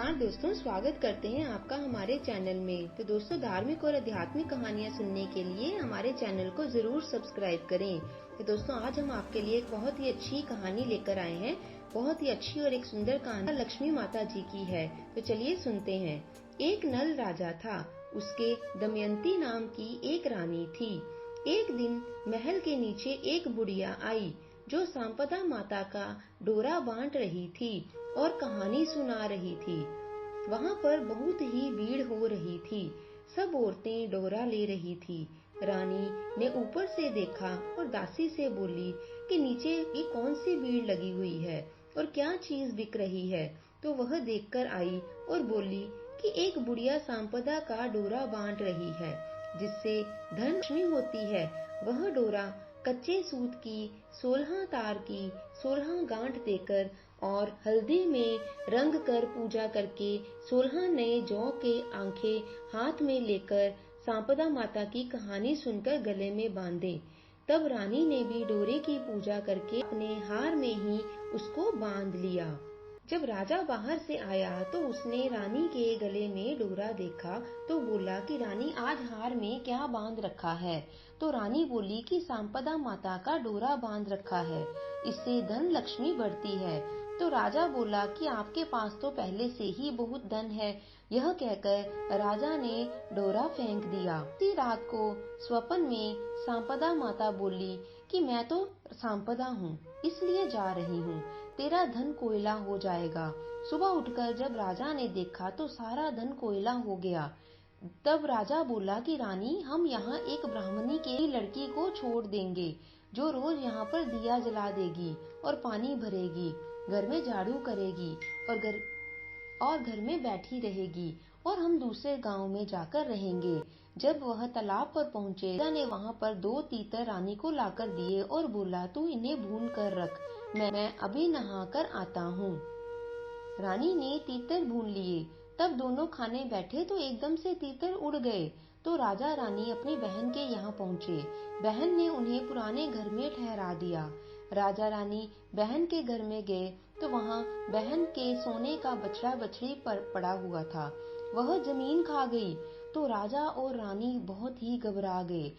नमस्कार दोस्तों, स्वागत करते हैं आपका हमारे चैनल में। तो दोस्तों, धार्मिक और आध्यात्मिक कहानियाँ सुनने के लिए हमारे चैनल को जरूर सब्सक्राइब करें। तो दोस्तों, आज हम आपके लिए एक बहुत ही अच्छी कहानी लेकर आए हैं। बहुत ही अच्छी और एक सुंदर कहानी लक्ष्मी माता जी की है। तो चलिए सुनते हैं। एक नल राजा था, उसके दमयंती नाम की एक रानी थी। एक दिन महल के नीचे एक बुढ़िया आई जो सांपदा माता का डोरा बांट रही थी और कहानी सुना रही थी। वहां पर बहुत ही भीड़ हो रही थी। सब औरतें डोरा ले रही थी। रानी ने ऊपर से देखा और दासी से बोली कि नीचे ये कौन सी भीड़ लगी हुई है और क्या चीज बिक रही है। तो वह देखकर आई और बोली कि एक बुढ़िया सांपदा का डोरा बांट रही है जिससे धन लक्ष्मी होती है। वह डोरा कच्चे सूत की 16 तार की 16 गांठ देकर और हल्दी में रंग कर पूजा करके 16 नए जौ के आंखें हाथ में लेकर सांपदा माता की कहानी सुनकर गले में बांधे। तब रानी ने भी डोरे की पूजा करके अपने हार में ही उसको बांध लिया। जब राजा बाहर से आया तो उसने रानी के गले में डोरा देखा तो बोला कि रानी, आज हार में क्या बांध रखा है। तो रानी बोली कि सांपदा माता का डोरा बांध रखा है, इससे धन लक्ष्मी बढ़ती है। तो राजा बोला कि आपके पास तो पहले से ही बहुत धन है। यह कहकर राजा ने डोरा फेंक दिया। उसी रात को स्वप्न में सांपदा माता बोली कि मैं तो सांपदा हूँ, इसलिए जा रही हूँ, तेरा धन कोयला हो जाएगा। सुबह उठकर जब राजा ने देखा तो सारा धन कोयला हो गया। तब राजा बोला कि रानी, हम यहाँ एक ब्राह्मणी के लड़की को छोड़ देंगे जो रोज यहाँ पर दिया जला देगी और पानी भरेगी, घर में झाड़ू करेगी और घर में बैठी रहेगी और हम दूसरे गांव में जाकर रहेंगे। जब वह तालाब पर पहुंचे, राजा ने वहां पर 2 तीतर रानी को लाकर दिए और बोला, तू इन्हें भून कर रख, मैं अभी नहा कर आता हूँ। रानी ने तीतर भून लिए। तब दोनों खाने बैठे तो एकदम से तीतर उड़ गए। तो राजा रानी अपनी बहन के यहाँ पहुँचे। बहन ने उन्हें पुराने घर में ठहरा दिया। राजा रानी बहन के घर में गए तो वहाँ बहन के सोने का बछड़ा बछड़ी पड़ा हुआ था। वह जमीन खा गई तो राजा और रानी बहुत ही घबरा गए।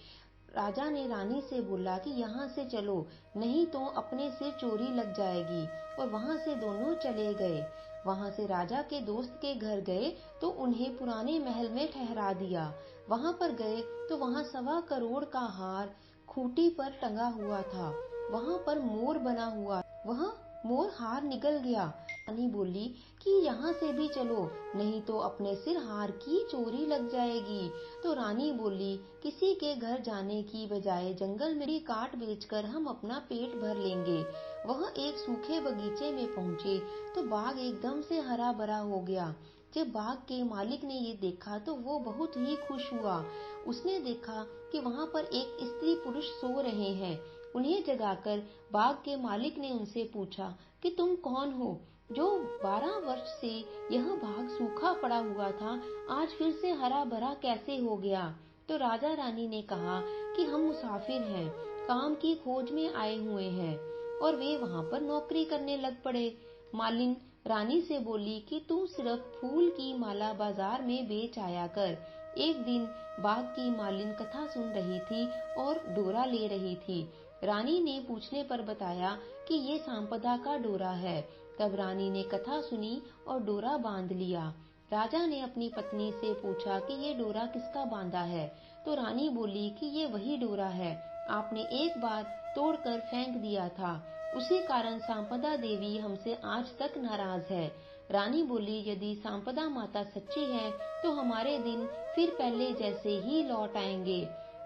राजा ने रानी से बोला कि यहाँ से चलो, नहीं तो अपने सिर चोरी लग जाएगी। और वहाँ से दोनों चले गए। वहाँ से राजा के दोस्त के घर गए तो उन्हें पुराने महल में ठहरा दिया। वहाँ पर गए तो वहाँ 1.25 करोड़ का हार खूंटी पर टंगा हुआ था। वहाँ पर मोर बना हुआ, वह मोर हार निगल गया। रानी बोली कि यहाँ से भी चलो, नहीं तो अपने सिर हार की चोरी लग जाएगी। तो रानी बोली, किसी के घर जाने की बजाय जंगल में काट बेचकर हम अपना पेट भर लेंगे। वह एक सूखे बगीचे में पहुँचे तो बाग एकदम से हरा भरा हो गया। जब बाग के मालिक ने ये देखा तो वो बहुत ही खुश हुआ। उसने देखा कि वहाँ पर एक स्त्री पुरुष सो रहे हैं। उन्हें जगाकर बाग के मालिक ने उनसे पूछा कि तुम कौन हो, जो 12 वर्ष से यह बाग सूखा पड़ा हुआ था, आज फिर से हरा भरा कैसे हो गया। तो राजा रानी ने कहा कि हम मुसाफिर हैं, काम की खोज में आए हुए हैं। और वे वहाँ पर नौकरी करने लग पड़े। मालिन रानी से बोली कि तू सिर्फ फूल की माला बाजार में बेच आया कर। एक दिन बाग की मालिन कथा सुन रही थी और डोरा ले रही थी। रानी ने पूछने पर बताया कि ये सांपदा का डोरा है। तब रानी ने कथा सुनी और डोरा बांध लिया। राजा ने अपनी पत्नी से पूछा कि ये डोरा किसका बांधा है। तो रानी बोली कि ये वही डोरा है, आपने एक बार तोड़कर फेंक दिया था, उसी कारण सांपदा देवी हमसे आज तक नाराज है। रानी बोली, यदि सांपदा माता सच्ची है तो हमारे दिन फिर पहले जैसे ही लौट आएंगे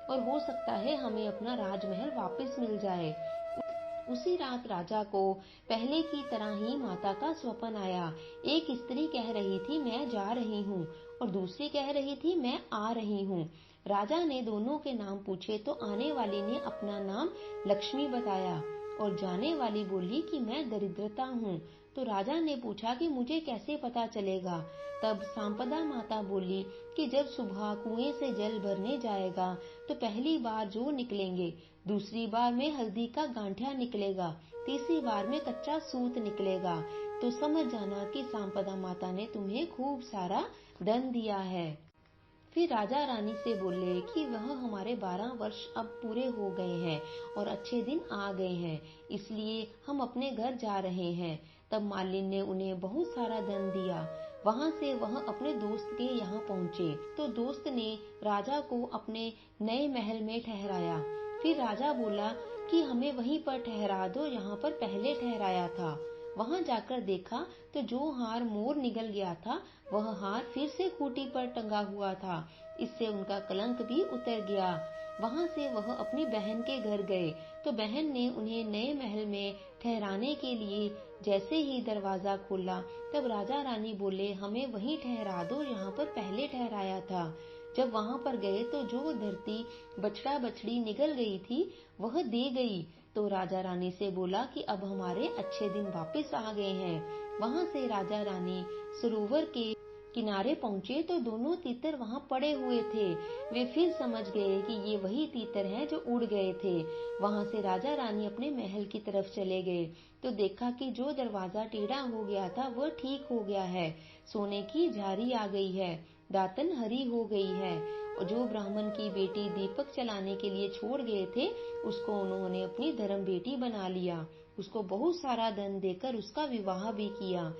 और हो सकता है हमें अपना राजमहल वापस मिल जाए। उसी रात राजा को पहले की तरह ही माता का स्वप्न आया। एक स्त्री कह रही थी, मैं जा रही हूँ, और दूसरी कह रही थी, मैं आ रही हूँ। राजा ने दोनों के नाम पूछे तो आने वाली ने अपना नाम लक्ष्मी बताया और जाने वाली बोली कि मैं दरिद्रता हूँ। तो राजा ने पूछा कि मुझे कैसे पता चलेगा। तब सांपदा माता बोली कि जब सुबह कुएं से जल भरने जाएगा तो पहली बार जो निकलेंगे, दूसरी बार में हल्दी का गांठिया निकलेगा, तीसरी बार में कच्चा सूत निकलेगा तो समझ जाना कि सांपदा माता ने तुम्हें खूब सारा धन दिया है। फिर राजा रानी से बोले कि वह हमारे 12 वर्ष अब पूरे हो गए हैं और अच्छे दिन आ गए हैं, इसलिए हम अपने घर जा रहे हैं। तब मालिन ने उन्हें बहुत सारा धन दिया। वहां से वह अपने दोस्त के यहाँ पहुँचे तो दोस्त ने राजा को अपने नए महल में ठहराया। फिर राजा बोला कि हमें वहीं पर ठहरा दो जहाँ पर पहले ठहराया था। वहां जाकर देखा तो जो हार मोर निगल गया था वह हार फिर से खूंटी पर टंगा हुआ था। इससे उनका कलंक भी उतर गया। वहां से वह अपनी बहन के घर गए तो बहन ने उन्हें नए महल में ठहराने के लिए जैसे ही दरवाजा खोला तब राजा रानी बोले हमें वहीं ठहरा दो जहाँ पर पहले ठहराया था। जब वहां पर गए तो जो धरती बछड़ा बछड़ी निगल गई थी वह दे गई तो राजा रानी से बोला कि अब हमारे अच्छे दिन वापस आ गए हैं। वहां से राजा रानी सरोवर के किनारे पहुंचे तो दोनों तीतर वहां पड़े हुए थे। वे फिर समझ गए कि ये वही तीतर हैं जो उड़ गए थे। वहां से राजा रानी अपने महल की तरफ चले गए तो देखा कि जो दरवाजा टेढ़ा हो गया था वह ठीक हो गया है। सोने की झारी आ गई है, दातन हरी हो गई है और जो ब्राह्मण की बेटी दीपक जलाने के लिए छोड़ गए थे उसको उन्होंने अपनी धर्म बेटी बना लिया। उसको बहुत सारा धन देकर उसका विवाह भी किया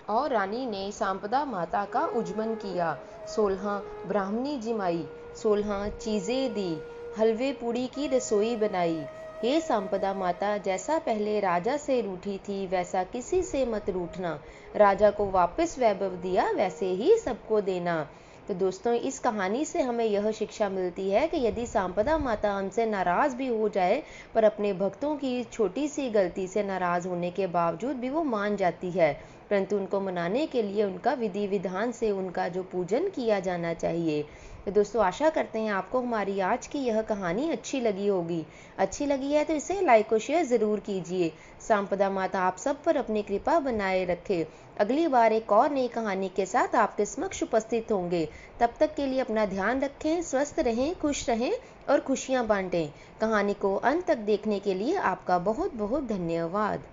और रानी ने सांपदा माता का उज्जमन किया। 16 ब्राह्मणी जिमाई, 16 चीजें दी, हलवे पूड़ी की रसोई बनाई। हे सांपदा माता, जैसा पहले राजा से रूठी थी वैसा किसी से मत रूठना। राजा को वापस वैभव दिया वैसे ही सबको देना। तो दोस्तों, इस कहानी से हमें यह शिक्षा मिलती है कि यदि सांपदा माता हमसे नाराज भी हो जाए पर अपने भक्तों की छोटी सी गलती से नाराज होने के बावजूद भी वो मान जाती है, परंतु उनको मनाने के लिए उनका विधि विधान से उनका जो पूजन किया जाना चाहिए। तो दोस्तों, आशा करते हैं आपको हमारी आज की यह कहानी अच्छी लगी होगी। अच्छी लगी है तो इसे लाइक और शेयर जरूर कीजिए। सांपदा माता आप सब पर अपनी कृपा बनाए रखे। अगली बार एक और नई कहानी के साथ आपके समक्ष उपस्थित होंगे। तब तक के लिए अपना ध्यान रखें, स्वस्थ रहें, खुश रहें और खुशियां बांटें। कहानी को अंत तक देखने के लिए आपका बहुत बहुत धन्यवाद।